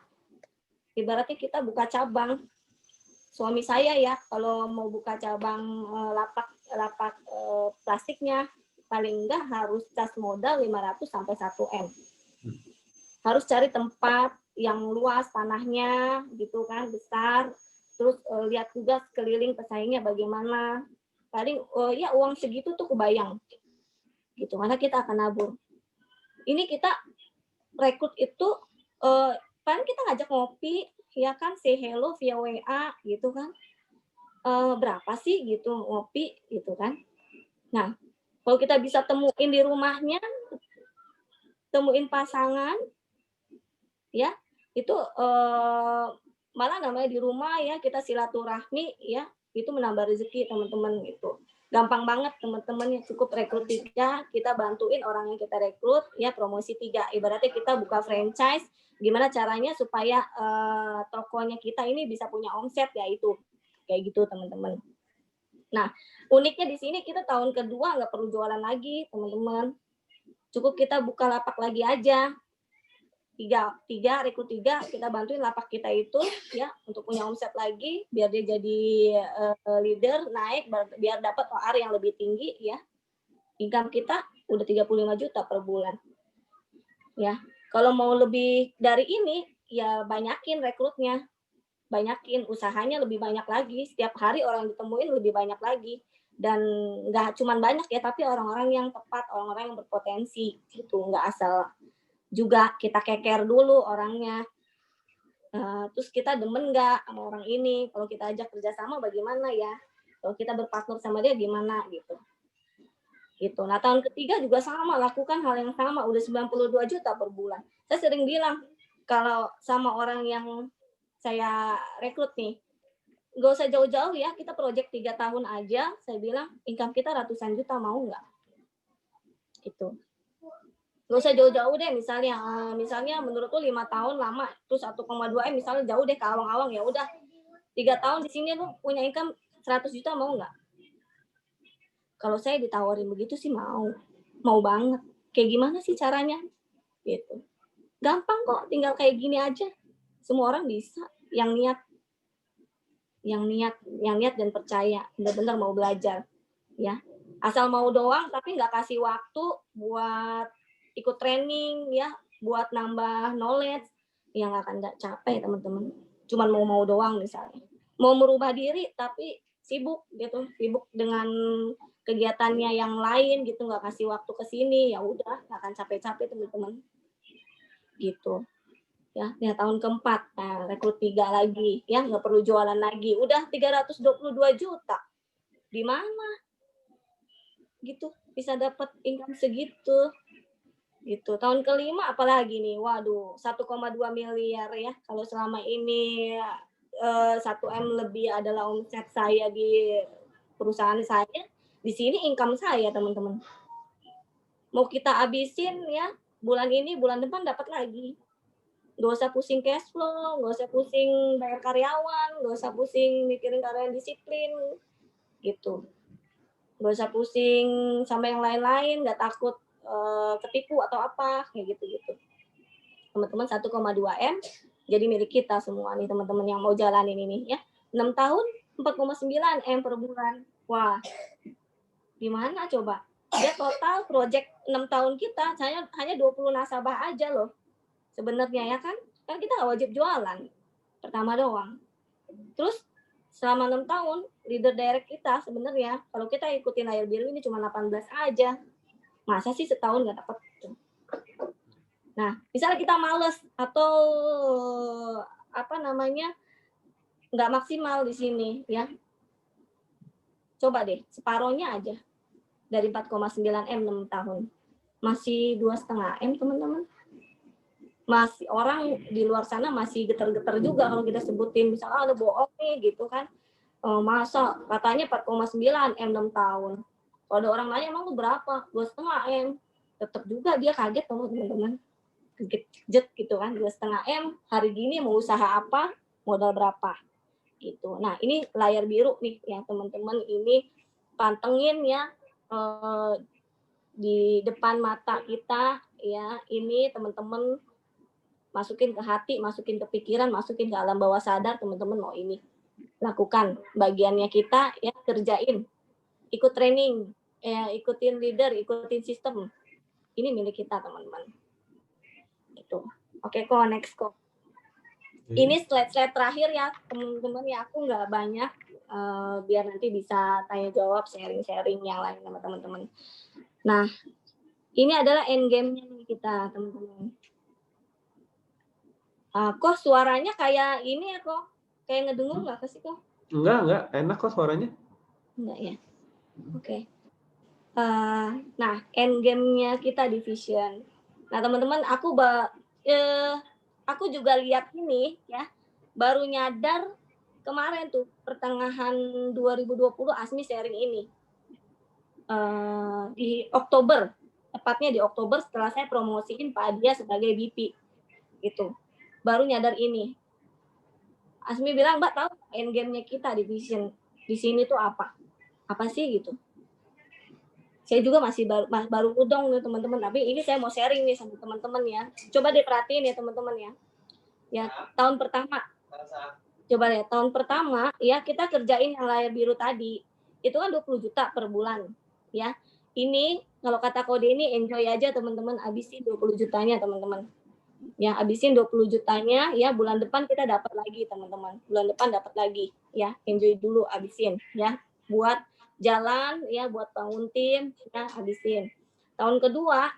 C: Ibaratnya kita buka cabang. Suami saya ya, kalau mau buka cabang lapak plastiknya, paling enggak harus cas modal 500 sampai 1 M. Harus cari tempat yang luas tanahnya, gitu kan, besar. Terus lihat juga sekeliling pesaingnya bagaimana. Paling ya uang segitu tuh kebayang. Gitu, karena kita akan nabur. Ini kita rekrut itu paling kita ngajak ngopi, ya kan, say hello via WA gitu kan. Berapa sih gitu ngopi gitu kan. Nah, kalau kita bisa temuin di rumahnya, temuin pasangan ya, itu malah namanya di rumah ya, kita silaturahmi ya, itu menambah rezeki teman-teman gitu. Gampang banget teman-teman, cukup rekrut 3, kita bantuin orang yang kita rekrut ya, promosi 3. Ibaratnya kita buka franchise, gimana caranya supaya tokonya kita ini bisa punya omset ya, itu kayak gitu teman-teman. Nah, uniknya di sini kita tahun kedua nggak perlu jualan lagi teman-teman, cukup kita buka lapak lagi aja. Rekrut 3, kita bantuin lapak kita itu ya untuk punya omset lagi, biar dia jadi leader, naik, biar dapat OR yang lebih tinggi ya. Income kita udah 35 juta per bulan. Ya. Kalau mau lebih dari ini ya banyakin rekrutnya. Banyakin usahanya, lebih banyak lagi. Setiap hari orang ditemuin lebih banyak lagi. Dan nggak cuman banyak ya, tapi orang-orang yang tepat, orang-orang yang berpotensi gitu, nggak asal juga kita keker dulu orangnya. Terus kita demen nggak sama orang ini, kalau kita ajak kerjasama bagaimana ya, kalau kita berpartner sama dia gimana gitu. Nah, tahun ketiga juga sama, lakukan hal yang sama, udah 92 juta per bulan. Saya sering bilang kalau sama orang yang saya rekrut nih, nggak usah jauh-jauh ya, kita project 3 tahun aja, saya bilang income kita ratusan juta, mau nggak? Gitu. Nggak usah jauh-jauh deh, misalnya menurut lu 5 tahun lama, terus 1,2 M misalnya jauh deh ke awang-awang, ya udah 3 tahun di sini lu punya income 100 juta, mau nggak? Kalau saya ditawarin begitu sih mau banget. Kayak gimana sih caranya? Gitu. Gampang kok, tinggal kayak gini aja. Semua orang bisa, yang niat dan percaya, benar-benar mau belajar, ya. Asal mau doang, tapi nggak kasih waktu buat ikut training, ya, buat nambah knowledge, yang akan nggak capek teman-teman. Cuman mau doang misalnya. Mau merubah diri, tapi sibuk gitu, sibuk dengan kegiatannya yang lain gitu, nggak kasih waktu ke sini, ya udah, nggak akan capek-capek teman-teman. Gitu. Ya tahun keempat, nah, rekrut 3 lagi, ya nggak perlu jualan lagi, udah 322 juta. Di mana? Gitu, bisa dapat income segitu. Gitu. Tahun kelima apalagi nih, waduh, 1,2 miliar ya. Kalau selama ini 1 M lebih adalah omset saya di perusahaan saya, di sini income saya teman-teman. Mau kita habisin ya, bulan ini, bulan depan dapat lagi. Nggak usah pusing cash flow, nggak usah pusing bayar karyawan, nggak usah pusing mikirin karyawan disiplin, gitu. Nggak usah pusing sama yang lain-lain, nggak takut ketipu atau apa, kayak gitu-gitu. Teman-teman 1,2 M jadi milik kita semua nih teman-teman yang mau jalanin ini ya. 6 tahun 4,9 M per bulan. Wah, gimana coba? Ya total project 6 tahun kita hanya 20 nasabah aja loh. Sebenarnya ya kan kita nggak wajib jualan, pertama doang. Terus selama 6 tahun leader direct kita sebenarnya kalau kita ikutin layar biru ini cuma 18 aja, masa sih setahun nggak dapat? Nah, misalnya kita males atau nggak maksimal di sini ya, coba deh separohnya aja dari 4,9 M 6 tahun. masih 2,5 M teman-teman. Masih orang di luar sana masih getar-getar juga kalau kita sebutin misalnya ada bohong nih gitu kan. Masa katanya 4,9 M 6 tahun. Kalau ada orang nanya emang lu berapa? 2,5 M. Tetap juga dia kaget teman-teman. Kaget gitu kan, 2,5 M hari gini mau usaha apa, modal berapa gitu. Nah ini layar biru nih ya teman-teman, ini pantengin ya di depan mata kita ya, ini teman-teman masukin ke hati, masukin ke pikiran, masukin ke alam bawah sadar teman-teman mau ini lakukan bagiannya kita ya, kerjain, ikut training, ya, ikutin leader, ikutin sistem, ini milik kita teman-teman. Gitu. Oke kok, next kok. Ini slide terakhir ya teman-teman ya, aku nggak banyak biar nanti bisa tanya jawab, sharing yang lain sama teman-teman. Nah ini adalah end game-nya nih kita teman-teman. Kok suaranya kayak ini ya kok, kayak ngedengung nggak sih kok?
B: Enggak, enak kok suaranya.
C: Enggak ya, oke. Nah end game-nya kita division. Nah teman-teman aku juga lihat ini ya, baru nyadar kemarin tuh pertengahan 2020 Asmi sharing ini di Oktober, tepatnya di Oktober setelah saya promosiin Pak Adia sebagai BP gitu, baru nyadar ini. Asmi bilang, Mbak tahu end game-nya kita di Vision di sini tuh apa sih gitu. Saya juga masih baru udong nih teman-teman, tapi ini saya mau sharing nih sama teman-teman ya. Coba diperhatiin ya teman-teman ya. Ya, tahun pertama. Coba lihat, tahun pertama ya kita kerjain yang layar biru tadi. Itu kan 20 juta per bulan ya. Ini kalau kata kode ini enjoy aja teman-teman, habisin 20 jutanya teman-teman. Ya, habisin 20 jutanya ya, bulan depan kita dapat lagi teman-teman. Bulan depan dapat lagi ya. Enjoy dulu, habisin ya. Buat jalan ya, buat bangun tim ya, habisin. Tahun kedua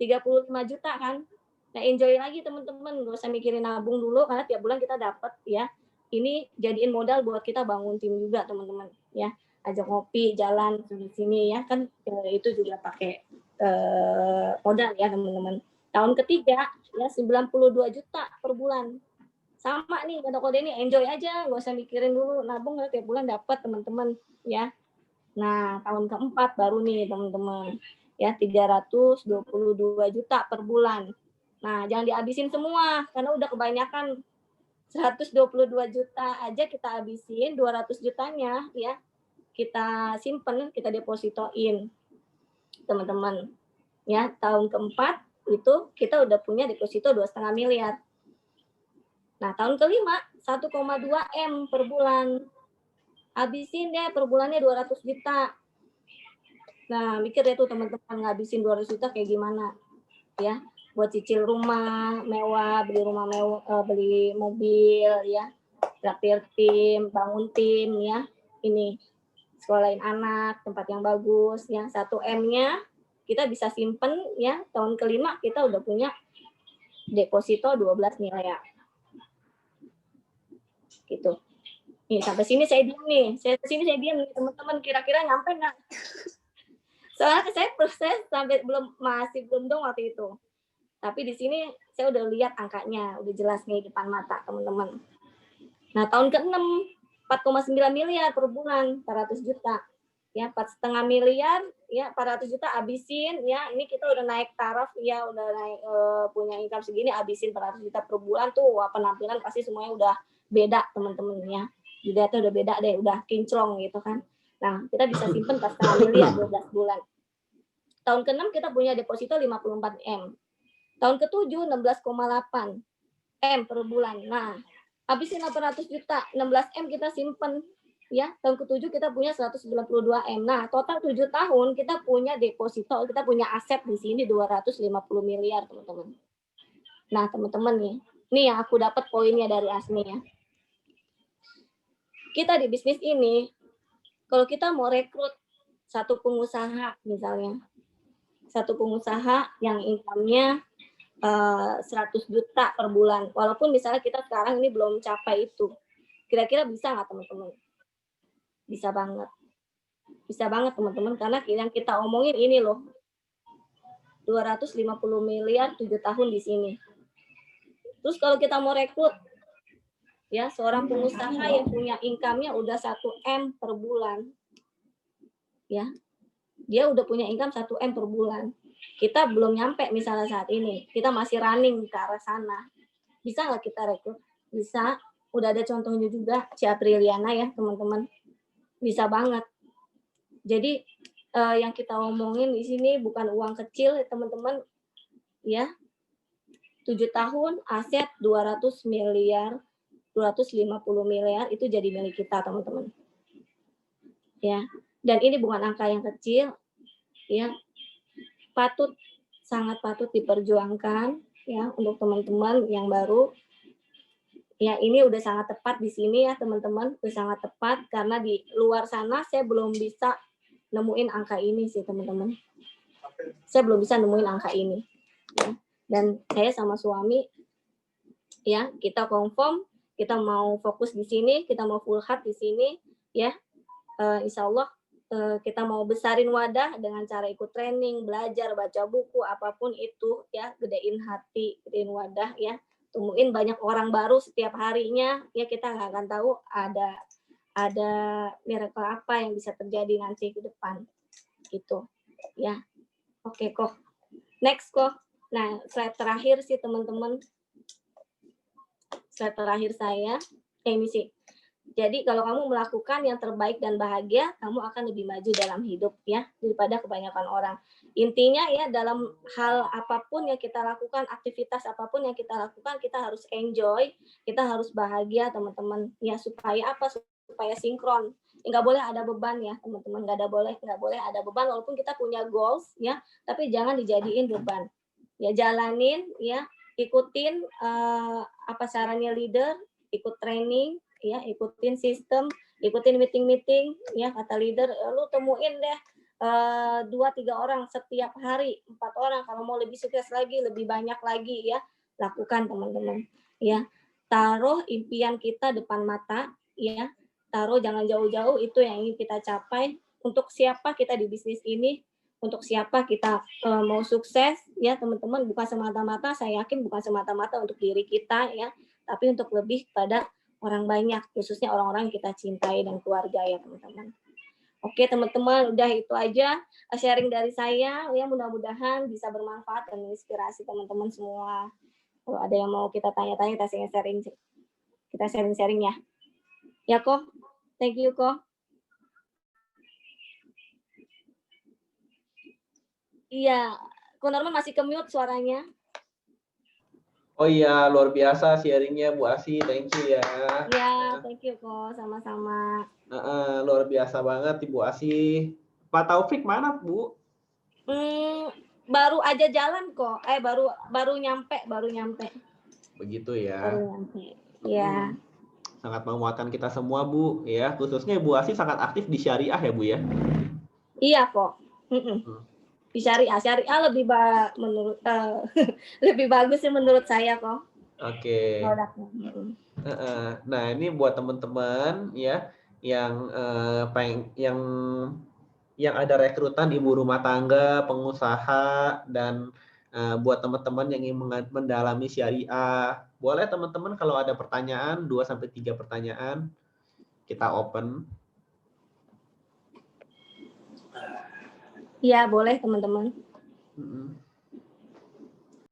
C: 35 juta kan. Nah, enjoy lagi teman-teman, nggak usah mikirin nabung dulu karena tiap bulan kita dapat ya. Ini jadiin modal buat kita bangun tim juga teman-teman ya. Ajak ngopi, jalan di sini ya kan, itu juga pakai modal ya teman-teman. Tahun ketiga ya 92 juta per bulan. Sama nih kode ini, enjoy aja, nggak usah mikirin dulu nabung, tiap bulan dapat teman-teman ya. Nah, tahun keempat baru nih teman-teman ya 322 juta per bulan. Nah, jangan dihabisin semua karena udah kebanyakan. 122 juta aja kita habisin, 200 jutanya ya kita simpen, kita depositoin teman-teman ya. Tahun keempat itu kita udah punya deposito 2,5 miliar. Nah, tahun kelima 1,2 M per bulan. Habisin deh per bulannya 200 juta. Nah, mikir deh tuh teman-teman, ngabisin 200 juta kayak gimana ya, buat cicil rumah mewah, beli rumah mewah, beli mobil ya, traktir tim, bangun tim ya, ini sekolahin anak, tempat yang bagus ya. 1 M-nya kita bisa simpen ya, tahun kelima kita udah punya deposito 12 miliar gitu. Nih sampai sini saya diam nih, teman-teman, kira-kira nyampe nggak? Soalnya saya proses sampai masih belum dong waktu itu. Tapi di sini saya udah lihat angkanya, udah jelas nih depan mata teman-teman. Nah, tahun ke-6 4,9 miliar per bulan, 400 juta. Ya, 4,5 miliar, ya 400 juta habisin ya. Ini kita udah naik taraf ya, udah naik punya income segini, habisin 400 juta per bulan tuh, wah, penampilan pasti semuanya udah beda teman-teman ya. Juga tuh udah beda deh, udah kinclong gitu kan. Nah, kita bisa simpen 4,5 miliar 12 bulan. Tahun ke-6 kita punya deposito 54 M. Tahun ke-7 16,8 M per bulan. Nah, habisin 800 juta, 16 M kita simpen ya. Tahun ke-7 kita punya 192 M. Nah, total 7 tahun kita punya deposito, kita punya aset di sini 250 miliar, teman-teman. Nah, teman-teman nih yang aku dapat poinnya dari Asmi ya. Kita di bisnis ini, kalau kita mau rekrut satu pengusaha misalnya, satu pengusaha yang income-nya 100 juta per bulan, walaupun misalnya kita sekarang ini belum capai itu, kira-kira bisa nggak teman-teman? Bisa banget teman-teman, karena yang kita omongin ini loh, 250 miliar 7 tahun di sini. Terus kalau kita mau rekrut ya seorang pengusaha yang punya income-nya udah 1 M per bulan. Ya. Dia udah punya income 1 M per bulan. Kita belum nyampe misalnya saat ini. Kita masih running ke arah sana. Bisa nggak kita rekrut? Bisa. Udah ada contohnya juga, Ci Apriliana ya, teman-teman. Bisa banget. Jadi yang kita omongin di sini bukan uang kecil, ya, teman-teman. Ya. 7 tahun, aset 200 miliar, 250 miliar itu jadi milik kita, teman-teman. Ya. Dan ini bukan angka yang kecil, ya. Sangat patut diperjuangkan ya untuk teman-teman yang baru. Ya, ini udah sangat tepat di sini ya, teman-teman. Udah sangat tepat karena di luar sana saya belum bisa nemuin angka ini sih, teman-teman. Saya belum bisa nemuin angka ini. Ya. Dan saya sama suami ya, kita confirm, kita mau fokus di sini, kita mau full hard di sini ya. Insya Allah kita mau besarin wadah dengan cara ikut training, belajar, baca buku, apapun itu ya, gedein hati, gedein wadah ya. Temuin banyak orang baru setiap harinya, ya kita nggak akan tahu ada miracle apa yang bisa terjadi nanti ke depan, gitu, ya. Oke kok, next kok. Nah slide terakhir sih teman-teman, slide terakhir saya, ini sih. Jadi kalau kamu melakukan yang terbaik dan bahagia, kamu akan lebih maju dalam hidup ya daripada kebanyakan orang. Intinya ya dalam hal apapun yang kita lakukan, aktivitas apapun yang kita lakukan, kita harus enjoy, kita harus bahagia teman-teman. Ya supaya apa? Supaya sinkron. Nggak boleh ada beban ya teman-teman. Nggak boleh ada beban walaupun kita punya goals ya, tapi jangan dijadiin beban. Ya jalanin ya, ikutin apa sarannya leader, ikut training. Ya, ikutin sistem, ikutin meeting ya kata leader, lu temuin deh 2-3 orang setiap hari, 4 orang, kalau mau lebih sukses lagi, lebih banyak lagi ya, lakukan teman-teman ya. Taruh impian kita depan mata ya, taruh jangan jauh-jauh, itu yang ingin kita capai. Untuk siapa kita di bisnis ini, untuk siapa kita mau sukses ya teman-teman, bukan semata-mata, saya yakin bukan semata-mata untuk diri kita ya, tapi untuk lebih pada orang banyak, khususnya orang-orang yang kita cintai dan keluarga ya teman-teman. Oke teman-teman, udah itu aja sharing dari saya ya, mudah-mudahan bisa bermanfaat dan menginspirasi teman-teman semua. Kalau ada yang mau kita tanya-tanya, kita sharing ya. Ya kok, thank you kok. Iya, Ko Norman masih ke-mute suaranya.
B: Oh iya, luar biasa sharingnya Bu Asi, thank you ya.
C: Ya, thank you kok, sama-sama.
B: Luar biasa banget Ibu Asi. Pak Taufik mana Bu?
C: Baru aja jalan kok, baru nyampe.
B: Begitu ya.
C: Baru nyampe, ya.
B: Sangat menguatkan kita semua Bu, ya. Khususnya Ibu Asi sangat aktif di syariah ya Bu ya.
C: Iya kok. Di syariah lebih bagus sih menurut saya kok.
B: Oke. Nah ini buat teman-teman ya yang yang ada rekrutan ibu rumah tangga, pengusaha, dan buat teman-teman yang ingin mendalami syariah, boleh teman-teman kalau ada pertanyaan 2-3 pertanyaan kita open.
C: Iya boleh teman-teman.